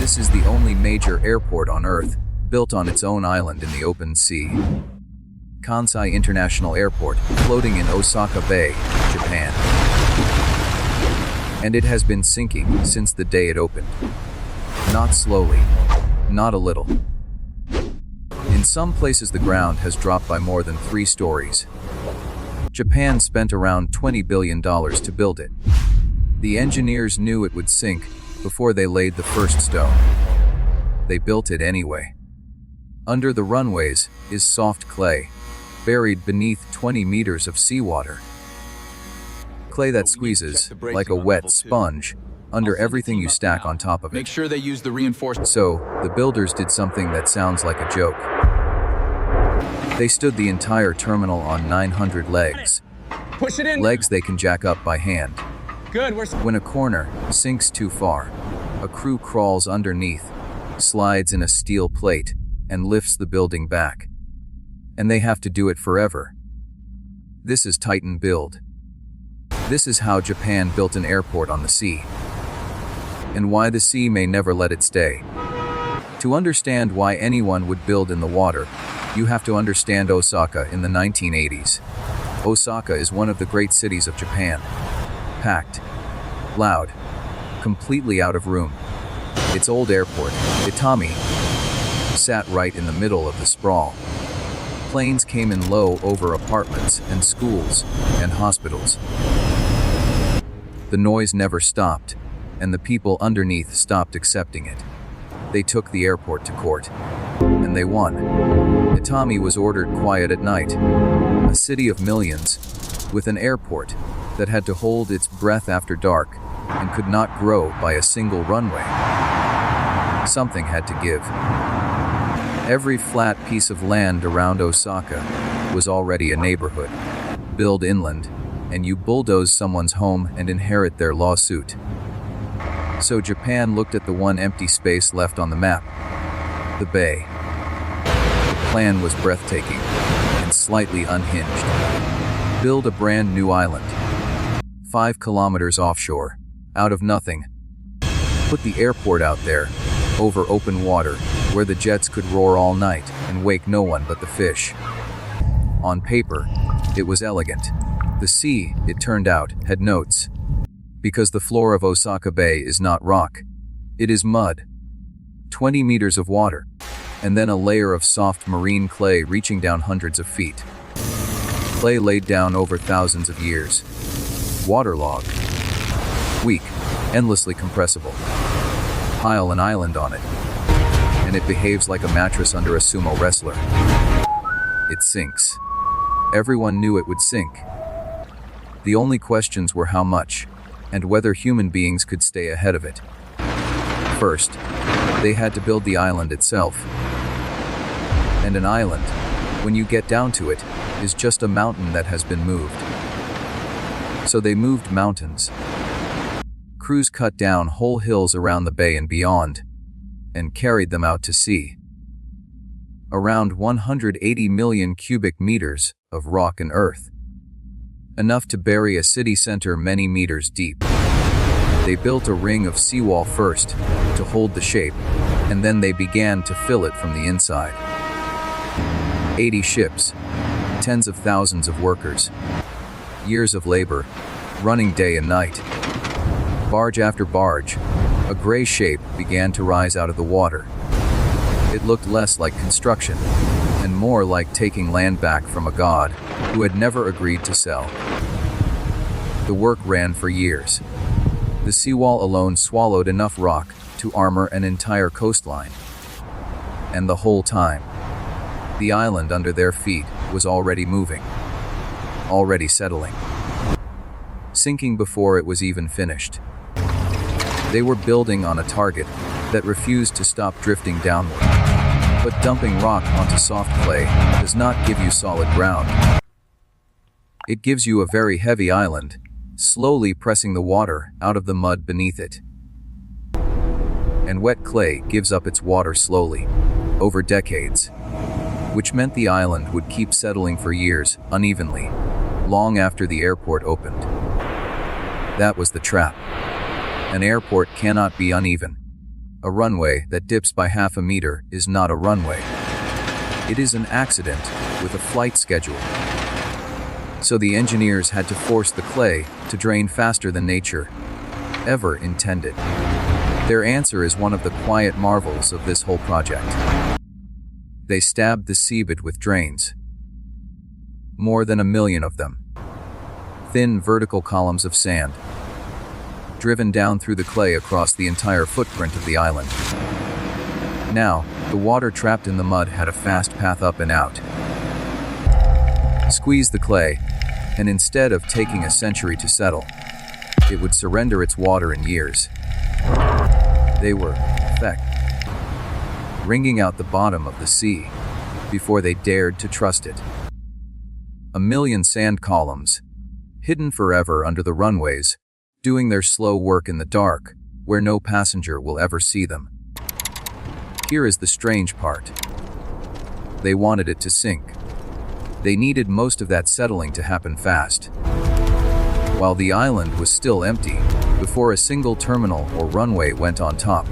This is the only major airport on Earth built on its own island in the open sea. Kansai International Airport, floating in Osaka Bay, Japan. And it has been sinking since the day it opened. Not slowly, not a little. In some places the ground has dropped by more than 3 stories. Japan spent around $20 billion to build it. The engineers knew it would sink before they laid the first stone. They built it anyway. Under the runways is soft clay, buried beneath 20 meters of seawater. Clay that squeezes like a wet sponge under everything you stack on top of it. Make sure they use the reinforcement. So, the builders did something that sounds like a joke. They stood the entire terminal on 900 legs. Push it in. Legs they can jack up by hand. Good. When a corner sinks too far, a crew crawls underneath, slides in a steel plate, and lifts the building back. And they have to do it forever. This is Titan build. This is how Japan built an airport on the sea. And why the sea may never let it stay. To understand why anyone would build in the water, you have to understand Osaka in the 1980s. Osaka is one of the great cities of Japan. Packed, loud, completely out of room. Its old airport, Itami, sat right in the middle of the sprawl. Planes came in low over apartments and schools and hospitals. The noise never stopped, and the people underneath stopped accepting it. They took the airport to court, and they won. Itami was ordered quiet at night, a city of millions, with an airport that had to hold its breath after dark and could not grow by a single runway. Something had to give. Every flat piece of land around Osaka was already a neighborhood. Build inland, and you bulldoze someone's home and inherit their lawsuit. So Japan looked at the one empty space left on the map, the bay. The plan was breathtaking and slightly unhinged. Build a brand new island, 5 kilometers offshore, out of nothing. Put the airport out there, over open water, where the jets could roar all night and wake no one but the fish. On paper, it was elegant. The sea, it turned out, had notes. Because the floor of Osaka Bay is not rock. It is mud. 20 meters of water, and then a layer of soft marine clay reaching down hundreds of feet. Clay laid down over thousands of years. Waterlogged. Weak, endlessly compressible. Pile an island on it, and it behaves like a mattress under a sumo wrestler. It sinks. Everyone knew it would sink. The only questions were how much, and whether human beings could stay ahead of it. First, they had to build the island itself. And an island, when you get down to it, is just a mountain that has been moved. So they moved mountains. Crews cut down whole hills around the bay and beyond, and carried them out to sea. Around 180 million cubic meters of rock and earth. Enough to bury a city center many meters deep. They built a ring of seawall first, to hold the shape, and then they began to fill it from the inside. 80 ships, tens of thousands of workers, years of labor, running day and night. Barge after barge, a gray shape began to rise out of the water. It looked less like construction, and more like taking land back from a god who had never agreed to sell. The work ran for years. The seawall alone swallowed enough rock to armor an entire coastline. And the whole time, the island under their feet was already moving, already settling, sinking before it was even finished. They were building on a target that refused to stop drifting downward. But dumping rock onto soft clay does not give you solid ground. It gives you a very heavy island, slowly pressing the water out of the mud beneath it. And wet clay gives up its water slowly, over decades, which meant the island would keep settling for years, unevenly, long after the airport opened. That was the trap. An airport cannot be uneven. A runway that dips by half a meter is not a runway. It is an accident with a flight schedule. So the engineers had to force the clay to drain faster than nature ever intended. Their answer is one of the quiet marvels of this whole project. They stabbed the seabed with drains. More than 1 million of them. Thin vertical columns of sand, driven down through the clay across the entire footprint of the island. Now, the water trapped in the mud had a fast path up and out. Squeeze the clay, and instead of taking a century to settle, it would surrender its water in years. They were, in effect, wringing out the bottom of the sea before they dared to trust it. 1 million sand columns, hidden forever under the runways, doing their slow work in the dark, where no passenger will ever see them. Here is the strange part. They wanted it to sink. They needed most of that settling to happen fast, while the island was still empty before a single terminal or runway went on top.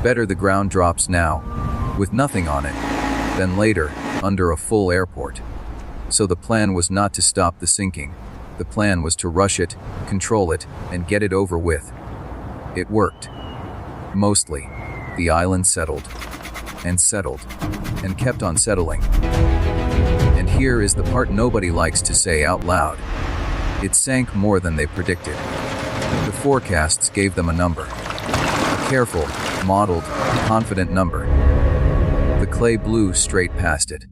Better the ground drops now, with nothing on it, than later, under a full airport. So the plan was not to stop the sinking. The plan was to rush it, control it, and get it over with. It worked. Mostly. The island settled, and kept on settling. And here is the part nobody likes to say out loud. It sank more than they predicted. The forecasts gave them a number. A careful, modeled, confident number. The clay blew straight past it.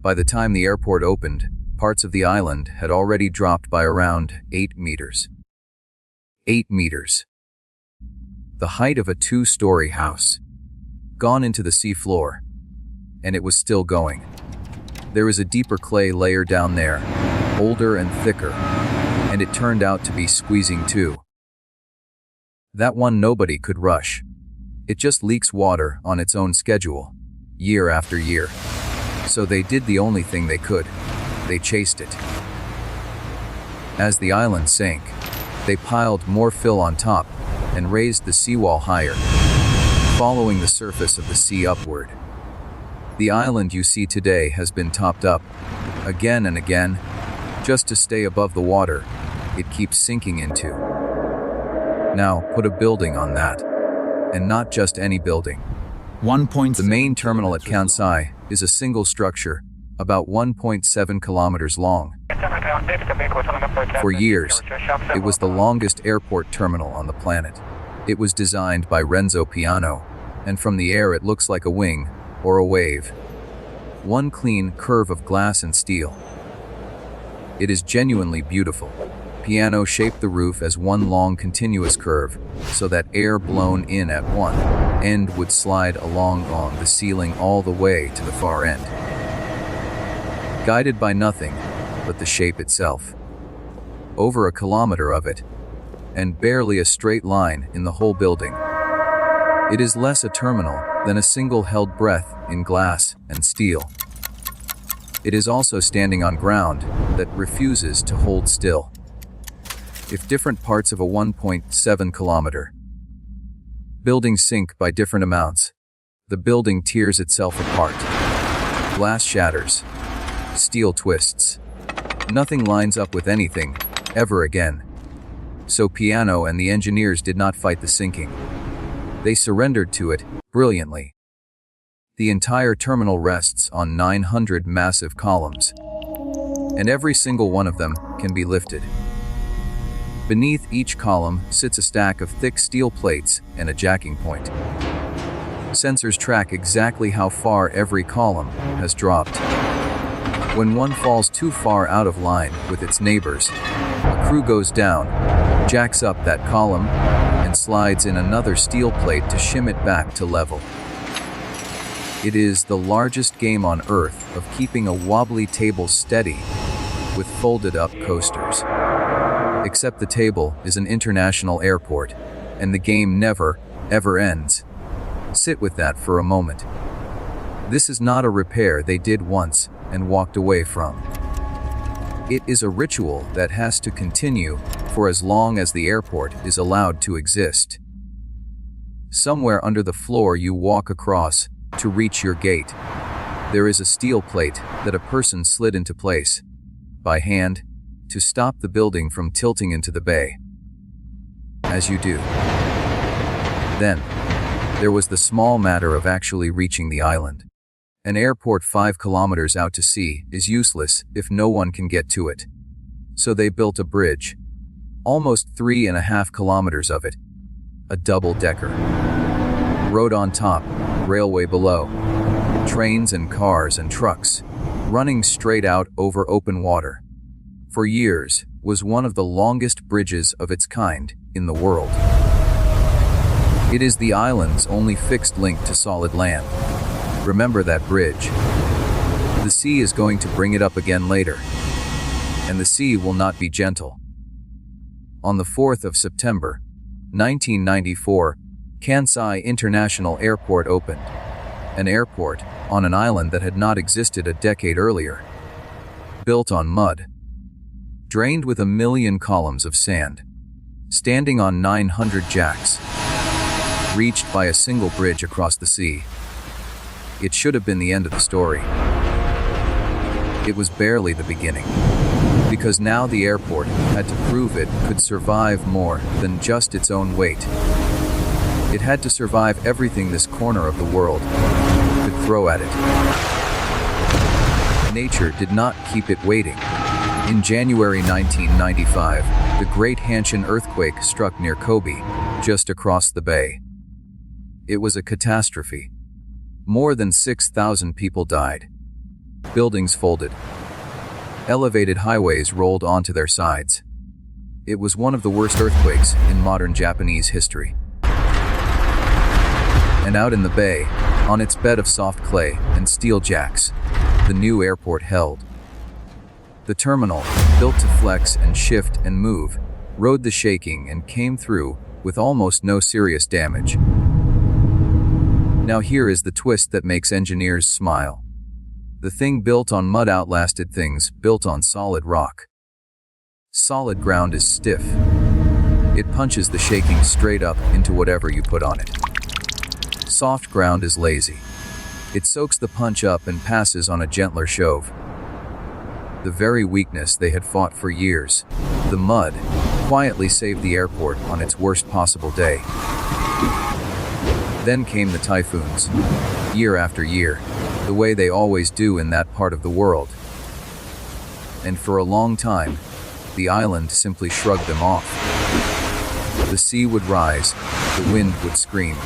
By the time the airport opened, parts of the island had already dropped by around 8 meters. 8 meters. The height of a 2-story house. Gone into the seafloor. And it was still going. There is a deeper clay layer down there, older and thicker, and it turned out to be squeezing too. That one nobody could rush. It just leaks water on its own schedule, year after year. So they did the only thing they could. They chased it. As the island sank, they piled more fill on top and raised the seawall higher, following the surface of the sea upward. The island you see today has been topped up, again and again, just to stay above the water it keeps sinking into. Now, put a building on that, and not just any building. The main terminal at Kansai is a single structure, about 1.7 kilometers long. For years, it was the longest airport terminal on the planet. It was designed by Renzo Piano, and from the air it looks like a wing or a wave. One clean curve of glass and steel. It is genuinely beautiful. Piano shaped the roof as one long continuous curve, so that air blown in at one end would slide along the ceiling all the way to the far end. Guided by nothing but the shape itself. Over 1 kilometer of it, and barely a straight line in the whole building. It is less a terminal than a single held breath in glass and steel. It is also standing on ground that refuses to hold still. If different parts of a 1.7 kilometer building sink by different amounts, the building tears itself apart. Glass shatters. Steel twists. Nothing lines up with anything, ever again. So Piano and the engineers did not fight the sinking. They surrendered to it, brilliantly. The entire terminal rests on 900 massive columns, and every single one of them can be lifted. Beneath each column sits a stack of thick steel plates and a jacking point. Sensors track exactly how far every column has dropped. When one falls too far out of line with its neighbors, a crew goes down, jacks up that column, and slides in another steel plate to shim it back to level. It is the largest game on Earth of keeping a wobbly table steady with folded-up coasters. Except the table is an international airport, and the game never, ever ends. Sit with that for a moment. This is not a repair they did once and walked away from. It is a ritual that has to continue for as long as the airport is allowed to exist. Somewhere under the floor you walk across to reach your gate. There is a steel plate that a person slid into place, by hand, to stop the building from tilting into the bay. As you do. Then, there was the small matter of actually reaching the island. An airport 5 kilometers out to sea is useless if no one can get to it. So they built a bridge, almost 3.5 kilometers of it, a double-decker. Road on top, railway below, trains and cars and trucks, running straight out over open water. For years, was one of the longest bridges of its kind in the world. It is the island's only fixed link to solid land. Remember that bridge. The sea is going to bring it up again later. And the sea will not be gentle. On the 4th of September, 1994, Kansai International Airport opened. An airport on an island that had not existed a decade earlier. Built on mud. Drained with 1 million columns of sand. Standing on 900 jacks. Reached by a single bridge across the sea. It should have been the end of the story. It was barely the beginning. Because now the airport had to prove it could survive more than just its own weight. It had to survive everything this corner of the world could throw at it. Nature did not keep it waiting. In January 1995, the Great Hanshin earthquake struck near Kobe, just across the bay. It was a catastrophe. More than 6,000 people died. Buildings folded. Elevated highways rolled onto their sides. It was one of the worst earthquakes in modern Japanese history. And out in the bay, on its bed of soft clay and steel jacks, the new airport held. The terminal, built to flex and shift and move, rode the shaking and came through with almost no serious damage. Now here is the twist that makes engineers smile. The thing built on mud outlasted things built on solid rock. Solid ground is stiff. It punches the shaking straight up into whatever you put on it. Soft ground is lazy. It soaks the punch up and passes on a gentler shove. The very weakness they had fought for years, the mud, quietly saved the airport on its worst possible day. Then came the typhoons, year after year, the way they always do in that part of the world. And for a long time, the island simply shrugged them off. The sea would rise, the wind would scream,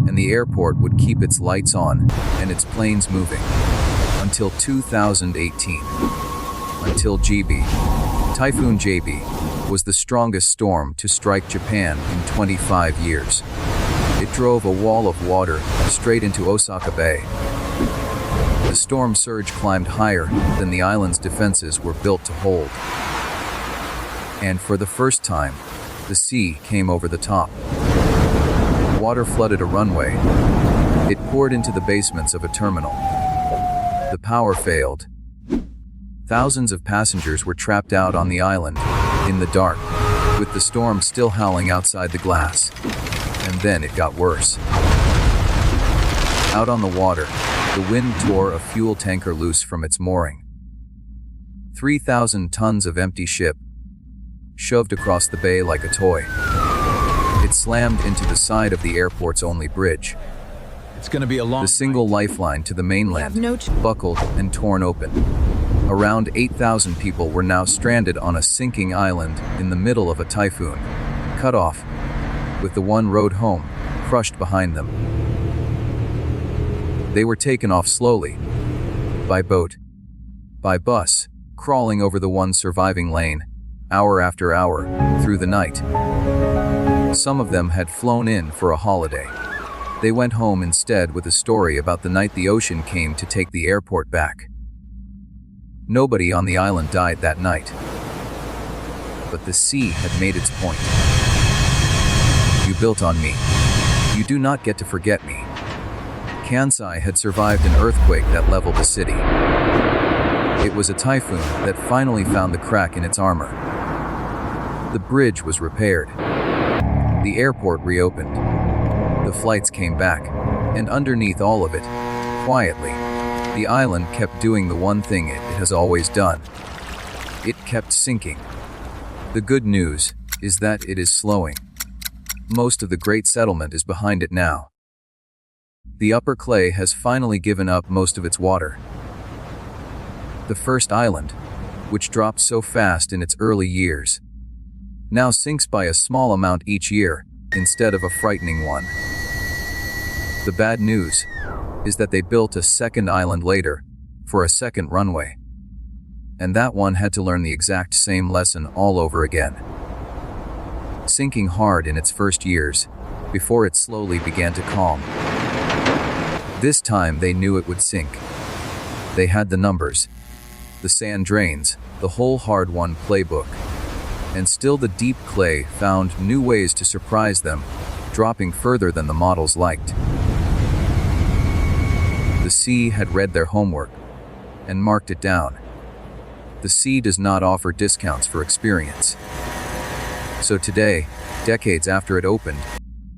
and the airport would keep its lights on and its planes moving. Until 2018. Until Jebi. Typhoon Jebi was the strongest storm to strike Japan in 25 years. It drove a wall of water straight into Osaka Bay. The storm surge climbed higher than the island's defenses were built to hold. And for the first time, the sea came over the top. Water flooded a runway. It poured into the basements of a terminal. The power failed. Thousands of passengers were trapped out on the island, in the dark, with the storm still howling outside the glass. And then it got worse. Out on the water, the wind tore a fuel tanker loose from its mooring. 3,000 tons of empty ship, shoved across the bay like a toy. It slammed into the side of the airport's only bridge. It's gonna be a long The single lifeline to the mainland buckled and torn open. Around 8,000 people were now stranded on a sinking island in the middle of a typhoon, cut off, with the one road home crushed behind them. They were taken off slowly, by boat, by bus, crawling over the one surviving lane, hour after hour, through the night. Some of them had flown in for a holiday. They went home instead with a story about the night the ocean came to take the airport back. Nobody on the island died that night. But the sea had made its point. You built on me. You do not get to forget me. Kansai had survived an earthquake that leveled the city. It was a typhoon that finally found the crack in its armor. The bridge was repaired. The airport reopened. The flights came back, and underneath all of it, quietly, the island kept doing the one thing it has always done. It kept sinking. The good news is that it is slowing. Most of the great settlement is behind it now. The upper clay has finally given up most of its water. The first island, which dropped so fast in its early years, now sinks by a small amount each year instead of a frightening one. The bad news is that they built a second island later for a second runway, and that one had to learn the exact same lesson all over again. Sinking hard in its first years before it slowly began to calm. This time they knew it would sink. They had the numbers, the sand drains, the whole hard-won playbook. And still the deep clay found new ways to surprise them, dropping further than the models liked. The sea had read their homework and marked it down. The sea does not offer discounts for experience. So today, decades after it opened,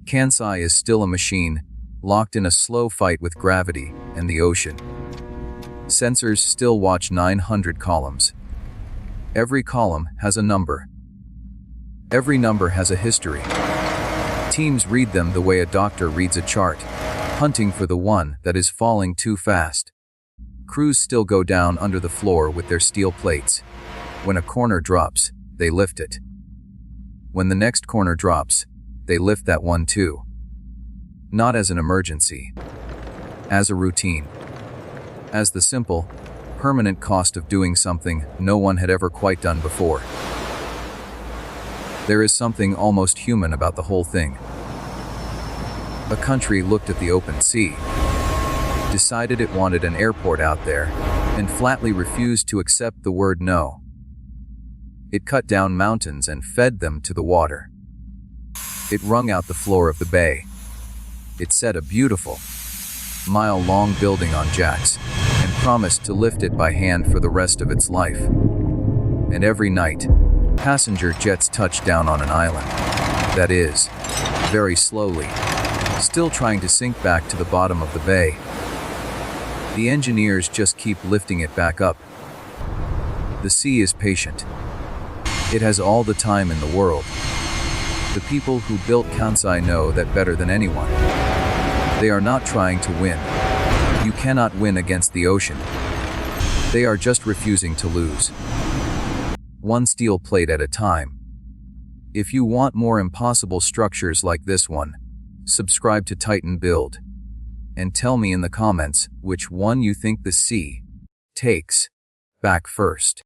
Kansai is still a machine, locked in a slow fight with gravity and the ocean. Sensors still watch 900 columns. Every column has a number. Every number has a history. Teams read them the way a doctor reads a chart, hunting for the one that is falling too fast. Crews still go down under the floor with their steel plates. When a corner drops, they lift it. When the next corner drops, they lift that one too. Not as an emergency, as a routine. As the simple, permanent cost of doing something no one had ever quite done before. There is something almost human about the whole thing. A country looked at the open sea, decided it wanted an airport out there, and flatly refused to accept the word no. It cut down mountains and fed them to the water. It wrung out the floor of the bay. It set a beautiful, mile-long building on jacks and promised to lift it by hand for the rest of its life. And every night, passenger jets touch down on an island. That is, very slowly, still trying to sink back to the bottom of the bay. The engineers just keep lifting it back up. The sea is patient. It has all the time in the world. The people who built Kansai know that better than anyone. They are not trying to win. You cannot win against the ocean. They are just refusing to lose. One steel plate at a time. If you want more impossible structures like this one, subscribe to Titan Build. And tell me in the comments which one you think the sea takes back first.